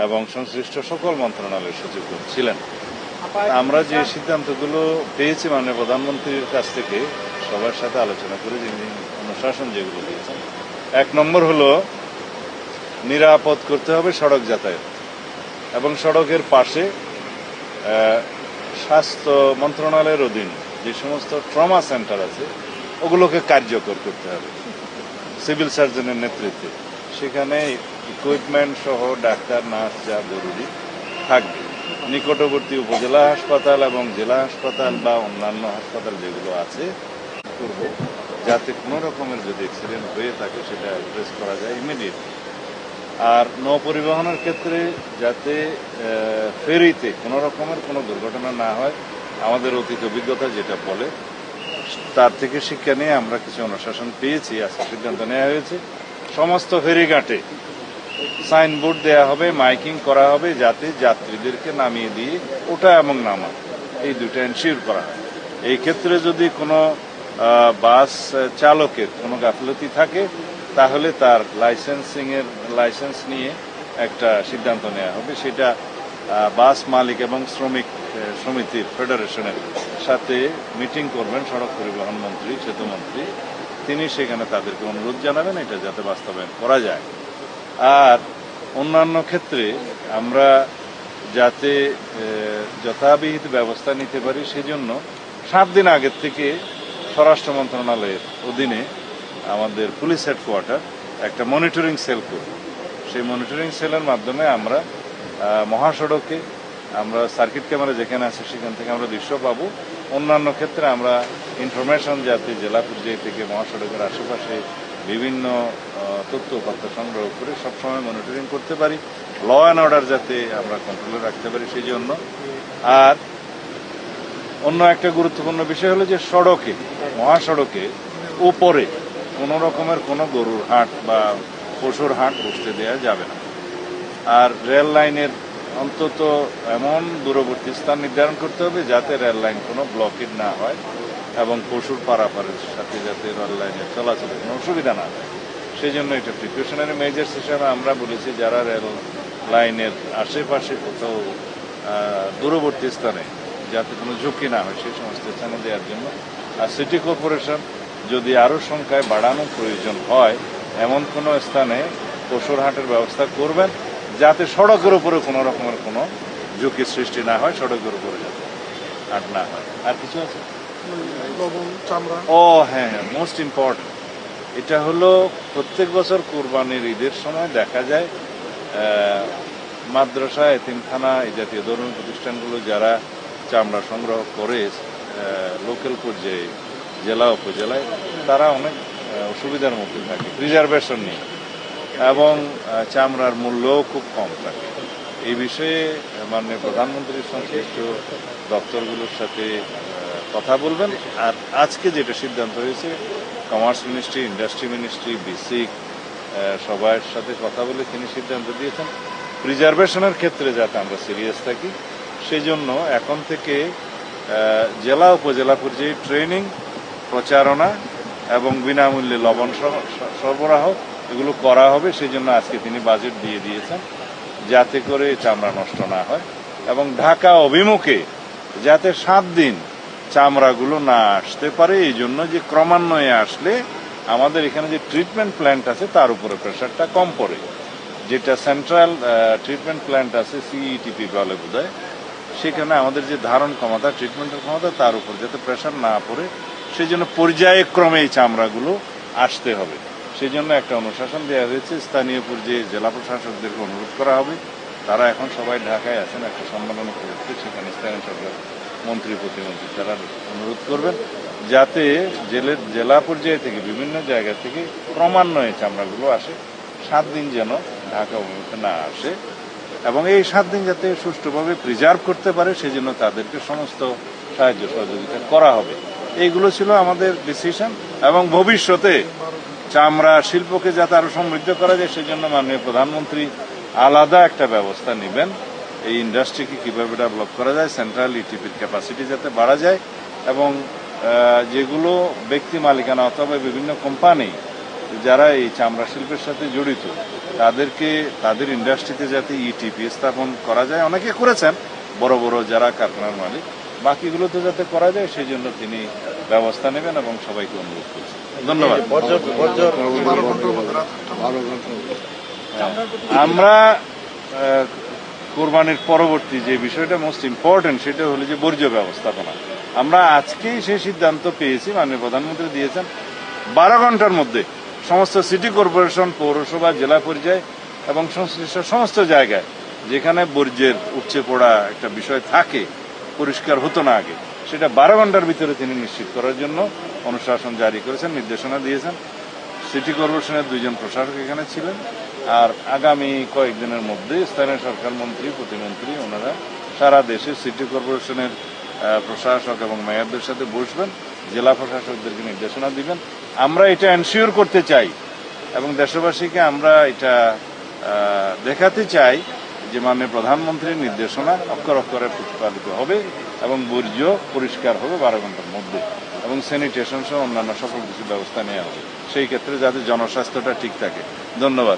এবং সংশ্লিষ্ট সকল মন্ত্রণালয়ের সচিবগণ ছিলেন। আমরা যে সিদ্ধান্তগুলো পেয়েছি মাননীয় প্রধানমন্ত্রীর কাছ থেকে সবার সাথে আলোচনা করে যিনি অনুশাসন যেগুলো দিয়েছেন, 1 নম্বর হলো নিরাপদ করতে হবে সড়ক যাতায়াত এবং সড়কের পাশে স্বাস্থ্য মন্ত্রণালয়ের অধীন যে সমস্ত ট্রমা সেন্টার আছে ওগুলোকে কার্যকর করতে হবে সিভিল সার্জনের নেতৃত্বে। সেখানে ইকুইপমেন্ট সহ ডাক্তার নার্স যা জরুরি থাকবে। নিকটবর্তী উপজেলা হাসপাতাল এবং জেলা হাসপাতাল বা অন্যান্য হাসপাতাল যেগুলো আছে করব, যাতে কোনো রকমের যদি অ্যাক্সিডেন্ট হয়ে থাকে সেটা অ্যাড্রেস করা যায় ইমিডিয়েটলি। আর নৌ পরিবহনের ক্ষেত্রে যাতে ফেরিতে কোনো রকমের কোনো দুর্ঘটনা না হয়, আমাদের অতীত অভিজ্ঞতা যেটা বলে তার থেকে শিক্ষা নিয়ে আমরা কিছু অনুশাসন পেয়েছি। আজকে সিদ্ধান্ত নেওয়া হয়েছে সমস্ত ফেরিঘাটে সাইনবোর্ড দেয়া হবে, মাইকিং করা হবে, যাতে যাত্রীদেরকে নামিয়ে দিয়ে ওঠা এবং নামা এই দুটো এনশিওর করা হয়। এই ক্ষেত্রে যদি কোনো বাস চালকের কোনো গাফিলতি থাকে তাহলে তার লাইসেন্স নিয়ে একটা সিদ্ধান্ত নেওয়া হবে। সেটা বাস মালিক এবং শ্রমিক সমিতির ফেডারেশনের সাথে মিটিং করবেন সড়ক পরিবহন মন্ত্রী, সেতুমন্ত্রী, তিনি সেখানে তাদেরকে অনুরোধ জানাবেন এটা যাতে বাস্তবায়ন করা যায়। আর অন্যান্য ক্ষেত্রে আমরা যাতে যথাবিহিত ব্যবস্থা নিতে পারি সেজন্য 7 দিন আগের থেকে স্বরাষ্ট্র মন্ত্রণালয়ের অধীনে আমাদের পুলিশ হেডকোয়ার্টার একটা মনিটরিং সেল করব। সেই মনিটরিং সেলের মাধ্যমে আমরা মহাসড়কে আমরা সার্কিট ক্যামেরা যেখানে আছে সেখান থেকে আমরা দৃশ্য পাবো। অন্যান্য ক্ষেত্রে আমরা ইনফরমেশন যাতে জেলা পর্যায় থেকে মহাসড়কের আশেপাশে বিভিন্ন তথ্য উপাত্ত সংগ্রহ করে সবসময় মনিটরিং করতে পারি, ল অ্যান্ড অর্ডার যাতে আমরা কন্ট্রোলে রাখতে পারি সেই জন্য। আর অন্য একটা গুরুত্বপূর্ণ বিষয় হলো যে সড়কে, মহাসড়কে উপরে কোনো রকমের কোনো গরুর হাট বা পশুর হাট বসতে দেওয়া যাবে না। আর রেল লাইনের অন্তত এমন দূরবর্তী স্থান নির্ধারণ করতে হবে যাতে রেল লাইন কোনো ব্লকেজ না হয় এবং পশুর পারাপারের সাথে যাতে রেল লাইনের চলাচলে কোনো অসুবিধা না হয় সেই জন্য এটা প্রিকশনারি মেজার্স হিসাবে আমরা বলেছি যারা রেল লাইনের আশেপাশে কোথাও দূরবর্তী স্থানে যাতে কোনো ঝুঁকি না হয় সেই সমস্ত স্থানে দেওয়ার জন্য। আর সিটি কর্পোরেশন যদি আরও সংখ্যায় বাড়ানোর প্রয়োজন হয় এমন কোনো স্থানে পশুর হাটের ব্যবস্থা করবেন যাতে সড়কের উপরে কোনো রকমের কোনো ঝুঁকির সৃষ্টি না হয়, সড়কের উপরে যাতে হাট না হয়। আর কিছু আছে? ও হ্যাঁ, মোস্ট ইম্পর্টেন্ট এটা হলো প্রত্যেক বছর কোরবানির ঈদের সময় দেখা যায় মাদ্রাসা, এতিমখানা এই জাতীয় ধর্মীয় প্রতিষ্ঠানগুলো যারা চামড়া সংগ্রহ করে লোকাল পর্যায়ে জেলা উপজেলায় তারা অনেক অসুবিধার মধ্যে থাকে প্রিজার্ভেশন নিয়ে এবং চামড়ার মূল্যও খুব কম থাকে। এই বিষয়ে মাননীয় প্রধানমন্ত্রীর সংশ্লিষ্ট দপ্তরগুলোর সাথে কথা বলবেন। আর আজকে যেটা সিদ্ধান্ত হয়েছে commerce ministry, industry ministry, BSCIC সবার সাথে কথা বলে তিনি সিদ্ধান্ত দিয়েছেন প্রিজার্ভেশনের ক্ষেত্রে যাতে আমরা সিরিয়াস থাকি সেই জন্য এখন থেকে জেলা উপজেলা পর্যায়ে ট্রেনিং, প্রচারণা এবং বিনামূল্যে লবণ সরবরাহ এগুলো করা হবে। সেই জন্য আজকে তিনি বাজেট দিয়ে দিয়েছেন যাতে করে চামড়া নষ্ট না হয় এবং ঢাকা অভিমুখে যাতে 7 দিন চামড়াগুলো না আসতে পারে। এই জন্য যে ক্রমান্বয়ে আসলে আমাদের এখানে যে ট্রিটমেন্ট প্ল্যান্ট আছে তার উপরে প্রেশারটা কম পড়ে, যেটা সেন্ট্রাল ট্রিটমেন্ট প্ল্যান্ট আছে সিইটিপি বলে বোধহয়, সেখানে আমাদের যে ধারণ ক্ষমতা, ট্রিটমেন্টের ক্ষমতা তার উপর যাতে প্রেশার না পড়ে সেই জন্য পর্যায়ক্রমে এই চামড়াগুলো আসতে হবে। সেই জন্য একটা অনুশাসন দেওয়া হয়েছে। স্থানীয় পর্যায়ে জেলা প্রশাসকদেরকে অনুরোধ করা হবে, তারা এখন সবাই ঢাকায় আছেন একটা সম্মেলন করতে, সেখানে স্থানীয় সরকার মন্ত্রী প্রতিমন্ত্রী তারা অনুরোধ করবেন যাতে জেলা পর্যায়ে থেকে বিভিন্ন জায়গা থেকে ক্রমান্বয়ে চামড়াগুলো আসে, 7 দিন যেন ঢাকা অভিমুখে না আসে এবং এই 7 দিন যাতে সুষ্ঠুভাবে প্রিজার্ভ করতে পারে সেই জন্য তাদেরকে সমস্ত সাহায্য সহযোগিতা করা হবে। এইগুলো ছিল আমাদের ডিসিশন এবং ভবিষ্যতে চামড়া শিল্পকে যাতে আরো সমৃদ্ধ করা যায় সেই জন্য মাননীয় প্রধানমন্ত্রী আলাদা একটা ব্যবস্থা নেবেন এই ইন্ডাস্ট্রিকে কিভাবে ডেভেলপ করা যায়, সেন্ট্রাল ইটিপির ক্যাপাসিটি যাতে বাড়া যায় এবং যেগুলো ব্যক্তি মালিকানা অথবা বিভিন্ন কোম্পানি যারা এই চামড়া শিল্পের সাথে জড়িত তাদেরকে তাদের ইন্ডাস্ট্রিতে যাতে ইটিপি স্থাপন করা যায়, অনেকে করেছেন বড় বড় যারা কারখানার মালিক, বাকিগুলোতে যাতে করা যায় সেই জন্য তিনি ব্যবস্থা নেবেন এবং সবাইকে অনুরোধ করছেন। ধন্যবাদ। আমরা কোরবানির পরবর্তী যে বিষয়টা মোস্ট ইম্পর্টেন্ট সেটা হলো যে বর্জ্য ব্যবস্থাপনা। আমরা আজকেই সেই সিদ্ধান্ত পেয়েছি, মাননীয় প্রধানমন্ত্রী দিয়েছেন 12 ঘন্টার মধ্যে সমস্ত সিটি কর্পোরেশন, পৌরসভা, জেলা পর্যায়ে এবং সংশ্লিষ্ট সমস্ত জায়গায় যেখানে বর্জ্যের উপচে পড়া একটা বিষয় থাকে, পরিষ্কার হতো না আগে, সেটা 12 ঘন্টার ভিতরে তিনি নিশ্চিত করার জন্য অনুশাসন জারি করেছেন, নির্দেশনা দিয়েছেন। সিটি কর্পোরেশনের 2 জন প্রশাসক এখানে ছিলেন, আর আগামী কয়েকদিনের মধ্যে স্থানীয় সরকার মন্ত্রী, প্রতিমন্ত্রী ওনারা সারা দেশে সিটি কর্পোরেশনের প্রশাসক এবং মেয়রদের সাথে বসবেন, জেলা প্রশাসকদেরকে নির্দেশনা দিবেন। আমরা এটা এনশিওর করতে চাই এবং দেশবাসীকে আমরা এটা দেখাতে চাই যে মাননীয় প্রধানমন্ত্রীর নির্দেশনা অক্ষর অক্ষরে প্রতিপালিত হবে এবং বর্জ্য পরিষ্কার হবে 12 ঘন্টার মধ্যে, এবং স্যানিটেশন সহ অন্যান্য সকল কিছু ব্যবস্থা নেওয়া হবে সেই ক্ষেত্রে যাতে জনস্বাস্থ্যটা ঠিক থাকে। ধন্যবাদ।